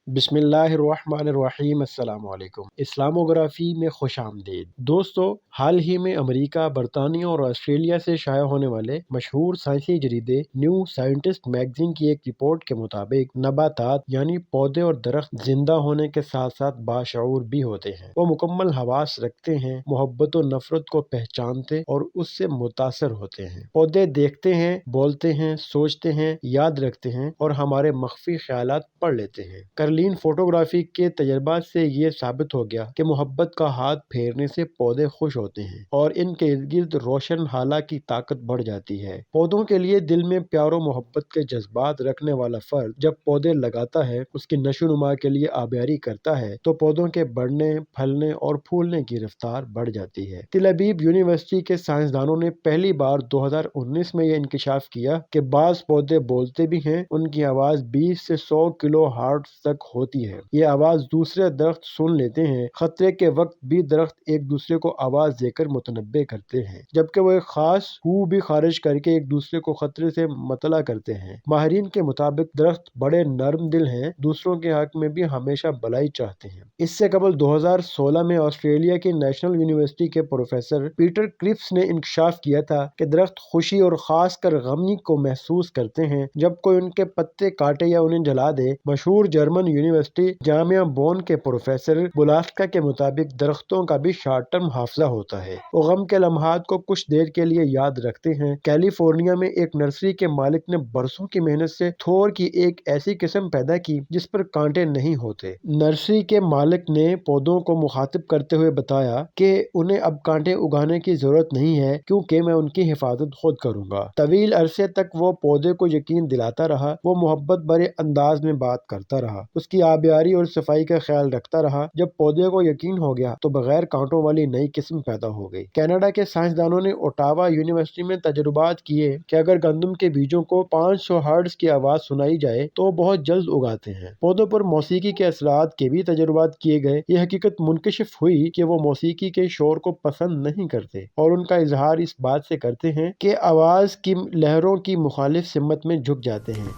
بسم اللہ الرحمن الرحیم۔ السلام علیکم۔ اسلاموگرافی میں خوش آمدید دوستو۔ حال ہی میں امریکہ، برطانیہ اور آسٹریلیا سے شائع ہونے والے مشہور سائنسی جریدے نیو سائنٹسٹ میگزین کی ایک رپورٹ کے مطابق نباتات یعنی پودے اور درخت زندہ ہونے کے ساتھ ساتھ باشعور بھی ہوتے ہیں۔ وہ مکمل حواس رکھتے ہیں، محبت و نفرت کو پہچانتے اور اس سے متاثر ہوتے ہیں۔ پودے دیکھتے ہیں، بولتے ہیں، سوچتے ہیں، یاد رکھتے ہیں اور ہمارے مخفی خیالات پڑھ لیتے ہیں۔ کرلین فوٹوگرافی کے تجربات سے یہ ثابت ہو گیا کہ محبت کا ہاتھ پھیرنے سے پودے خوش ہوتے ہیں اور ان کے ارد گرد روشن حالہ کی طاقت بڑھ جاتی ہے۔ پودوں کے لیے دل میں پیار و محبت کے جذبات رکھنے والا فرد جب پودے لگاتا ہے، اس کی نشو و نما کے لیے آبیاری کرتا ہے تو پودوں کے بڑھنے، پھلنے اور پھولنے کی رفتار بڑھ جاتی ہے۔ تل ابیب یونیورسٹی کے سائنسدانوں نے پہلی بار 2019 میں یہ انکشاف کیا کہ بعض پودے بولتے بھی ہیں۔ ان کی آواز 20 سے 100 کلو ہرٹز تک ہوتی ہے۔ یہ آواز دوسرے درخت سن لیتے ہیں۔ خطرے کے وقت بھی درخت ایک دوسرے کو آواز دے کر متنبع کرتے ہیں، جبکہ وہ ایک خاص ہو بھی خارج کر کے ایک دوسرے کو خطرے سے مطلع کرتے ہیں۔ ماہرین کے مطابق درخت بڑے نرم دل ہیں، دوسروں کے حق میں بھی ہمیشہ بھلائی چاہتے ہیں۔ اس سے قبل 2016 میں آسٹریلیا کی نیشنل یونیورسٹی کے پروفیسر پیٹر کرپس نے انکشاف کیا تھا کہ درخت خوشی اور خاص کر غمی کو محسوس کرتے ہیں جب کوئی ان کے پتے کاٹے یا انہیں جلا دے۔ مشہور جرمن یونیورسٹی جامعہ بون کے پروفیسر بولاسکا کے مطابق درختوں کا بھی شارٹ ٹرم حافظہ ہوتا ہے۔ وہ غم کے لمحات کو کچھ دیر کے لیے یاد رکھتے ہیں۔ کیلیفورنیا میں ایک نرسری کے مالک نے برسوں کی محنت سے تھور کی ایک ایسی قسم پیدا کی جس پر کانٹے نہیں ہوتے۔ نرسری کے مالک نے پودوں کو مخاطب کرتے ہوئے بتایا کہ انہیں اب کانٹے اگانے کی ضرورت نہیں ہے کیونکہ میں ان کی حفاظت خود کروں گا۔ طویل عرصے تک وہ پودے کو یقین دلاتا رہا، وہ محبت بھرے انداز میں بات کرتا رہا، اس کی آبیاری اور صفائی کا خیال رکھتا رہا۔ جب پودے کو یقین ہو گیا تو بغیر کانٹوں والی نئی قسم پیدا ہو گئی۔ کینیڈا کے سائنسدانوں نے اوٹاوا یونیورسٹی میں تجربات کیے کہ اگر گندم کے بیجوں کو 500 ہرٹز کی آواز سنائی جائے تو وہ بہت جلد اگاتے ہیں۔ پودوں پر موسیقی کے اثرات کے بھی تجربات کیے گئے۔ یہ حقیقت منکشف ہوئی کہ وہ موسیقی کے شور کو پسند نہیں کرتے اور ان کا اظہار اس بات سے کرتے ہیں کہ آواز کی لہروں کی مخالف سمت میں جھک جاتے ہیں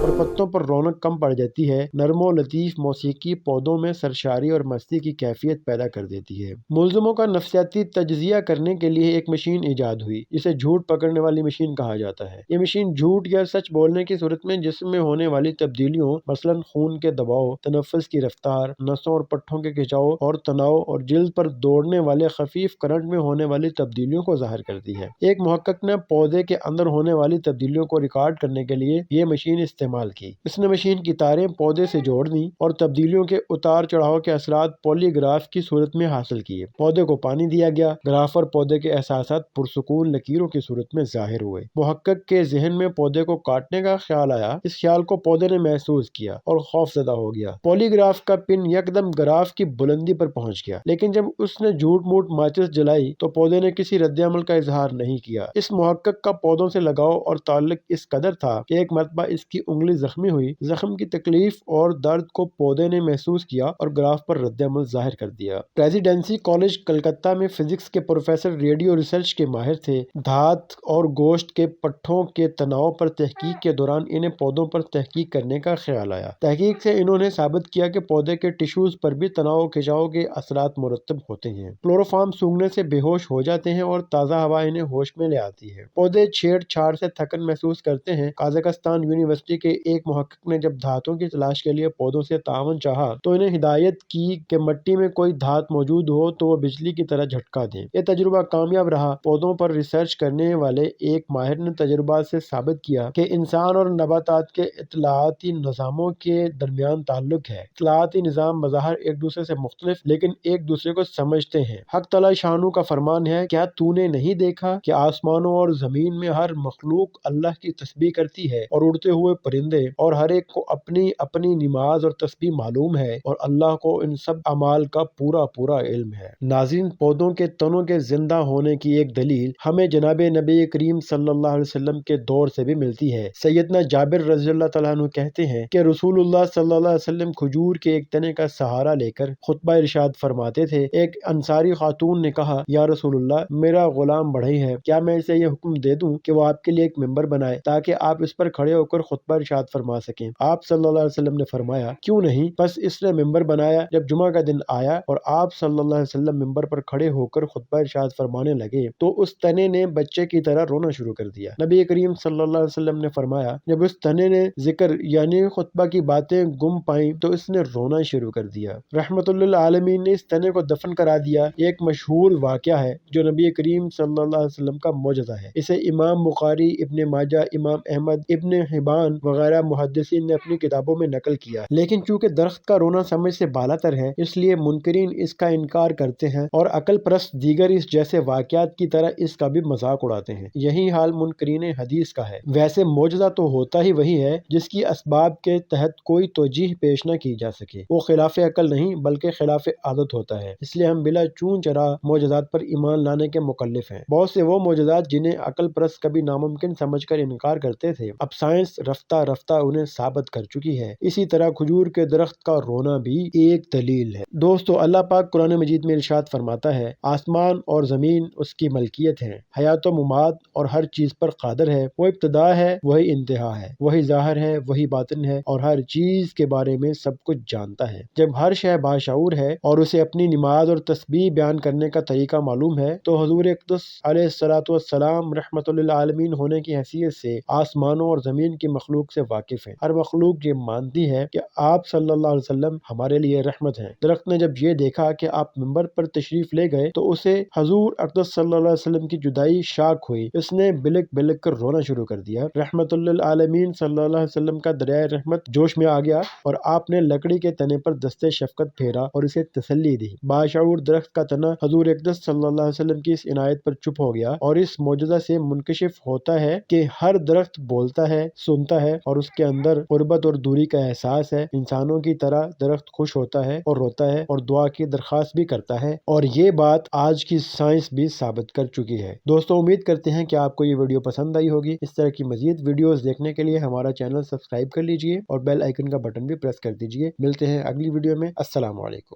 اور پتوں پر رونق کم پڑ جاتی ہے۔ نرم و لطیف موسیقی پودوں میں سرشاری اور مستی کی کیفیت پیدا کر دیتی ہے۔ ملزموں کا نفسیاتی تجزیہ کرنے کے لیے ایک مشین ایجاد ہوئی جسے جھوٹ پکڑنے والی مشین کہا جاتا ہے۔ یہ مشین جھوٹ یا سچ بولنے کی صورت میں جسم میں ہونے والی تبدیلیوں، مثلاً خون کے دباؤ، تنفس کی رفتار، نسوں اور پٹھوں کے کھچاؤ اور تناؤ اور جلد پر دوڑنے والے خفیف کرنٹ میں ہونے والی تبدیلیوں کو ظاہر کرتی ہے۔ ایک محقق نے پودے کے اندر ہونے والی تبدیلیوں کو ریکارڈ کرنے کے لیے یہ مشین استعمال کی۔ اس نے مشین کی تاریں پودے سے جوڑ دیں اور تبدیلیوں کے اتار چڑھاؤ کے اثرات پولی گراف کی صورت میں حاصل کیے۔ پودے کو پانی دیا گیا، گراف پر پودے کے احساسات پرسکون لکیروں کی صورت میں ظاہر ہوئے۔ محقق کے ذہن میں پودے کو کاٹنے کا خیال آیا۔ اس خیال کو پودے نے محسوس کیا اور خوف زدہ ہو گیا۔ پولی گراف کا پن یکدم گراف کی بلندی پر پہنچ گیا، لیکن جب اس نے جھوٹ موٹ ماچس جلائی تو پودے نے کسی رد عمل کا اظہار نہیں کیا۔ اس محقق کا پودوں سے لگاؤ اور تعلق اس قدر تھا کہ ایک مرتبہ اس کی انگلی زخمی ہوئی۔ زخم کی تکلیف اور درد کو پودے نے محسوس کیا اور گراف پر رد عمل ظاہر کر دیا۔ پریزیڈنسی کالج کلکتہ میں فزکس کے پروفیسر ریڈیو ریسرچ کے ماہر تھے۔ دھات اور گوشت کے پٹھوں کے تناؤ پر تحقیق کے دوران انہیں پودوں پر تحقیق کرنے کا خیال آیا۔ تحقیق سے انہوں نے ثابت کیا کہ پودے کے ٹشوز پر بھی تناؤ کھچاؤ کے اثرات مرتب ہوتے ہیں۔ کلوروفارم سونگھنے سے بے ہوش ہو جاتے ہیں اور تازہ ہوا انہیں ہوش میں لے آتی ہے۔ پودے چھیڑ چھاڑ سے تھکن محسوس کرتے ہیں۔ قازقستان یونیورسٹی کے ایک محقق نے جب دھاتوں کی تلاش کے لیے پودوں سے تعاون چاہا تو انہیں ہدایت کی کہ مٹی میں کوئی دھات موجود ہو تو وہ بجلی کی طرح جھٹکا دیں۔ یہ تجربہ کامیاب رہا۔ پودوں پر ریسرچ کرنے والے ایک ماہر نے تجربات سے ثابت کیا کہ انسان اور نباتات کے اطلاعاتی نظاموں کے درمیان تعلق ہے۔ اطلاعاتی نظام بظاہر ایک دوسرے سے مختلف لیکن ایک دوسرے کو سمجھتے ہیں۔ حق تعالی شانہ کا فرمان ہے، کیا تو نے نہیں دیکھا کہ آسمانوں اور زمین میں ہر مخلوق اللہ کی تسبیح کرتی ہے اور اڑتے ہوئے پرندے اور ہر ایک کو اپنی اپنی نماز اور تسبیح معلوم ہے اور اللہ کو ان سب اعمال کا پورا پورا علم ہے۔ ناظرین، پودوں کے تنوں کے زندہ ہونے کی ایک دلیل ہمیں جناب نبی کریم صلی اللہ علیہ وسلم کے دور سے بھی ملتی ہے۔ سیدنا جابر رضی اللہ تعالیٰ عنہ کہتے ہیں کہ رسول اللہ صلی اللہ علیہ وسلم کھجور کے ایک تنے کا سہارا لے کر خطبہ ارشاد فرماتے تھے۔ ایک انصاری خاتون نے کہا، یا رسول اللہ، میرا غلام بڑھئی ہے، کیا میں اسے یہ حکم دے دوں کہ وہ آپ کے لیے ایک ممبر بنائے تاکہ آپ اس پر کھڑے ہو کر خطبہ ارشاد فرما سکیں؟ آپ صلی اللہ علیہ وسلم نے فرمایا، کیوں نہیں؟ پس اس نے ممبر بنایا۔ جب جمعہ کا دن آیا اور آپ صلی اللہ علیہ وسلم ممبر پر کھڑے ہو کر خطبہ ارشاد فرمانے لگے تو اس تنے نے بچے کی طرح رونا شروع کر دیا۔ نبی کریم صلی اللہ علیہ وسلم نے فرمایا، جب اس تنے نے ذکر یعنی خطبہ کی باتیں گم پائیں تو اس نے رونا شروع کر دیا۔ رحمت للعالمین نے اس تنے کو دفن کرا دیا۔ یہ ایک مشہور واقعہ ہے جو نبی کریم صلی اللہ علیہ وسلم کا معجزہ ہے۔ اسے امام بخاری، ابن ماجہ، امام احمد، ابن حبان وغیرہ محدثین نے اپنی کتابوں میں نقل کیا، لیکن چونکہ درخت کا رونا سمجھ سے بالاتر ہے اس لیے منکرین اس کا انکار کرتے ہیں اور عقل پرست دیگر اس جیسے واقعات کی طرح اس کا بھی مذاق اڑاتے ہیں۔ یہی حال منکرین حدیث کا ہے۔ ویسے معجزہ تو ہوتا ہی وہی ہے جس کی اسباب کے تحت کوئی توجیہ پیش نہ کی جا سکے، وہ خلاف عقل نہیں بلکہ خلاف عادت ہوتا ہے، اس لیے ہم بلا چون چرا معجزات پر ایمان لانے کے مکلف ہیں۔ بہت سے وہ معجزات جنہیں عقل پرست کبھی ناممکن سمجھ کر انکار کرتے تھے، اب سائنس رفتہ رفتہ انہیں ثابت کر چکی ہے۔ اسی طرح کھجور کے درخت کا رونا بھی ایک دلیل ہے۔ دوستو، اللہ پاک قرآن مجید میں ارشاد فرماتا ہے، آسمان اور زمین اس کی ملکیت ہے، حیات و ممات اور ہر چیز پر قادر ہے، وہ ابتدا ہے وہی انتہا ہے، وہی ظاہر ہے وہی باطن ہے اور ہر چیز کے بارے میں سب کچھ جانتا ہے۔ جب ہر شے باشعور ہے اور اسے اپنی نماز اور تسبیح بیان کرنے کا طریقہ معلوم ہے تو حضور اقدس علیہ الصلوۃ والسلام رحمت للعالمین ہونے کی حیثیت سے آسمانوں اور زمین کی مخلوق سے واقف ہیں۔ ہر مخلوق یہ مانتی ہے کہ آپ صلی اللہ علیہ وسلم ہمارے لیے رحمت ہیں۔ درخت نے جب یہ دیکھا کہ آپ ممبر پر تشریف لے گئے تو اسے حضور اقدس صلی اللہ علیہ وسلم کی جدائی شاک ہوئی، اس نے بلک بلک کر رونا شروع کر دیا۔ رحمت للعالمین صلی اللہ علیہ وسلم کا دریائے رحمت جوش میں آ گیا اور آپ نے لکڑی کے تنے پر دستے شفقت پھیرا اور اسے تسلی دی۔ باشعور درخت کا تنا حضور اقدس صلی اللہ علیہ وسلم کی اس عنایت پر چپ ہو گیا اور اس معجزہ سے منکشف ہوتا ہے کہ ہر درخت بولتا ہے، سنتا ہے اور اس کے اندر قربت اور دوری کا احساس ہے۔ انسانوں کی طرح درخت خوش ہوتا ہے اور روتا ہے اور دعا کی درخواست بھی کرتا ہے، اور یہ بات آج کی سائنس بھی ثابت کر چکی ہے۔ دوستو، امید کرتے ہیں کہ آپ کو یہ ویڈیو پسند آئی ہوگی۔ اس طرح کی مزید ویڈیوز دیکھنے کے لیے ہمارا چینل سبسکرائب کر لیجئے اور بیل آئیکن کا بٹن بھی پریس کر دیجئے۔ ملتے ہیں اگلی ویڈیو میں۔ السلام علیکم۔